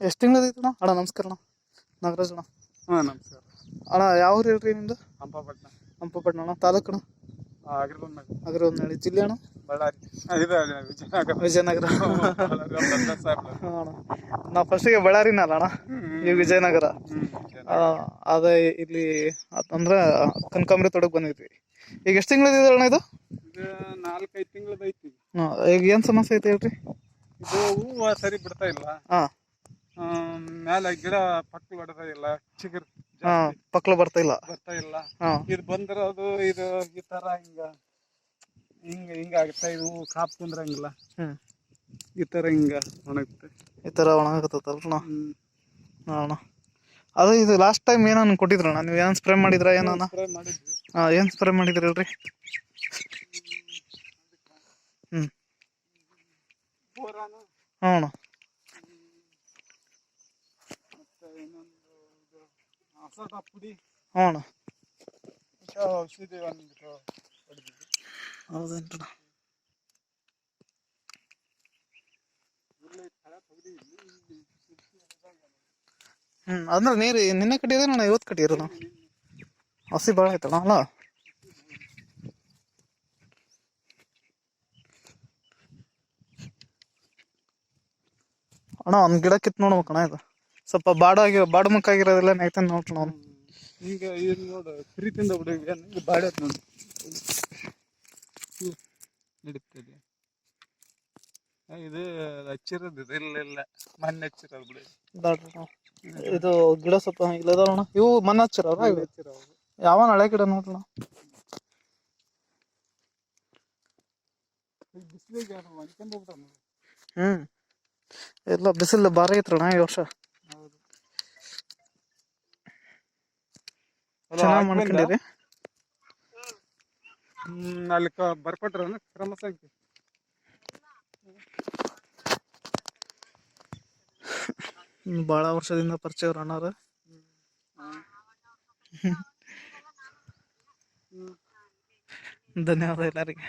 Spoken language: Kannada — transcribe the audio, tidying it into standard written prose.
ಎಷ್ಟು ತಿಂಗಳದೈತೆ ಅಣ್ಣ? ಅಣ್ಣ ನಮಸ್ಕಾರ ಅಣ್ಣ, ನಾಗರಾಜ್ ಅಣ್ಣ. ಹಾಂ ನಮಸ್ಕಾರ ಅಣ್ಣ ಯಾವ ಊರು ಹೇಳ್ರಿ ನಿಮ್ದು? ಹಂಪಪಟ್ಟಣ. ಹಂಪಪಟ್ಟಣ ಅಣ್ಣ. ತಾಲೂಕು ಅಣ್ಣ? ಅಗ್ರವನ್ನಹಳ್ಳಿ. ಜಿಲ್ಲೆ ಅಣ್ಣ? ಬಳ್ಳಾರಿ. ಇದು ವಿಜಯನಗರ. ವಿಜಯನಗರ. ಬಳ್ಳಾರಿ ಒಂದು ದೊಡ್ಡ ಸಾಹೇಬ್ರು. ಹಾಂ ಅಣ್ಣ. ನಾವು ಫಸ್ಟಿಗೆ ಬಳ್ಳಾರಿನಲ್ಲ ಅಣ್ಣ, ಈಗ ವಿಜಯನಗರ. ಅದೇ ಇಲ್ಲಿ ಅಂದ್ರೆ ಕನಕಾಂಬರಿ ತೋಟಕ್ಕೆ ಬಂದಿದ್ವಿ. ಈಗ ಎಷ್ಟು ತಿಂಗಳದಿದೆ ಅಣ್ಣ ಇದು? ಇದು 4-5 ತಿಂಗಳದ ಐತಿ. ಈಗ ಏನು ಸಮಸ್ಯೆ ಐತೆ ಹೇಳ್ರಿ? ಇದು ಹೂವು ಸರಿ ಬಿಡ್ತಾ ಇಲ್ಲ. ಹಾಂ. ಮೇಲೆ ಗಿಡ ಪಕ್ಕಲು ಹೊಡೆದ ಇಲ್ಲ, ಚಿಗುರು ಹಾಂ, ಪಕ್ಕಲು ಬರ್ತಾ ಇಲ್ಲ. ಹಾಂ. ಇದು ಬಂದಿರೋದು ಇದು ಈ ತರ ಹಿಂಗ ಆಗುತ್ತೆ. ಇದು ಕಾಪ್ ಕುಂದ್ರಂಗಿಲ್ಲ. ಈ ತರ ಹಿಂಗ ಒಣಗುತ್ತೆ. ಈ ತರ ಒಣಗತ್ತಲ್ಣ? ಹಾಂ ಅಣ್ಣ. ಅದು ಇದು ಲಾಸ್ಟ್ ಟೈಮ್ ಏನನ್ನು ಕೊಟ್ಟಿದ್ರಣ್ಣ ನೀವು? ಏನು ಸ್ಪ್ರೇ ಮಾಡಿದ್ರ? ಏನನ್ನ ಸ್ಪ್ರೇ ಮಾಡಿದ್ವಿ. ಹಾಂ, ಏನು ಸ್ಪ್ರೇ ಮಾಡಿದ್ರಿ ಹೇಳ್ರಿ? ಹ್ಞೂ. ಹಾಂ ಅಣ್ಣ. ಪುಡಿ. ಹಾಂ ಅಣ್ಣ. ಔಷಧಿ ಒಂದು ಹೌದೇನ್ರಿ? ಅಂದ್ರೆ ನೀರು ನಿನ್ನೆ ಕಟ್ಟಿರೋದಣ್ಣ, ಇವತ್ತು ಕಟ್ಟಿರೋದು? ಹಸಿ ಭಾಳ ಆಯ್ತಣ್ಣ ಅಲ್ಲ? ಅಣ್ಣ ಒಂದು ಗಿಡ ಕಿತ್ತು ನೋಡ್ಬೇಕಣ್ಣ. ಇದು ಸ್ವಲ್ಪ ಬಾಡು ಮುಕ್ಕಾಗಿರೋದೆಲ್ಲ ನೈತನ್ ನೋಡ್ರಿ ನಾವು. ಈಗ ಇದು ನೋಡು, ಪ್ರೀತಿಯಿಂದ ಹುಡುಗ ಬಾಡ ನೋಡಿ ನಡೀತದೆ. ಇದು ಹಚ್ಚಿರೋದು ಇಲ್ಲ ಮಣ್ಣು ಹಚ್ಚಿರೋದು ಬಿಡಿ. ಇದು ಗಿಡ ಸ್ವಲ್ಪ ಇಲ್ಲದಣ್ಣ. ಇವು ಮಣ್ಣು ಹಚ್ಚಿರೋರ? ಯಾವ ಹಳೆ ಗಿಡ ನೋಡ್ರಣ. ಬಿಸಿಲಿಗೆ ಎಲ್ಲ ಬಿಸಿಲು ಭಾರಿ ಐತ್ರಣ್ಣ ಈ ವರ್ಷ. ಚೆನ್ನಾಗಿ ಮಾಡ್ಕೊಂಡಿರಿ. ಅಲ್ಲಿ ಬರ್ಕೊಟ್ರ ಕ್ರಮ ಸಂಖ್ಯೆ. ಭಾಳ ವರ್ಷದಿಂದ ಪರಿಚಯ ಅವ್ರ ಅಣ್ಣಾರ. ಧನ್ಯವಾದ ಎಲ್ಲರಿಗೆ.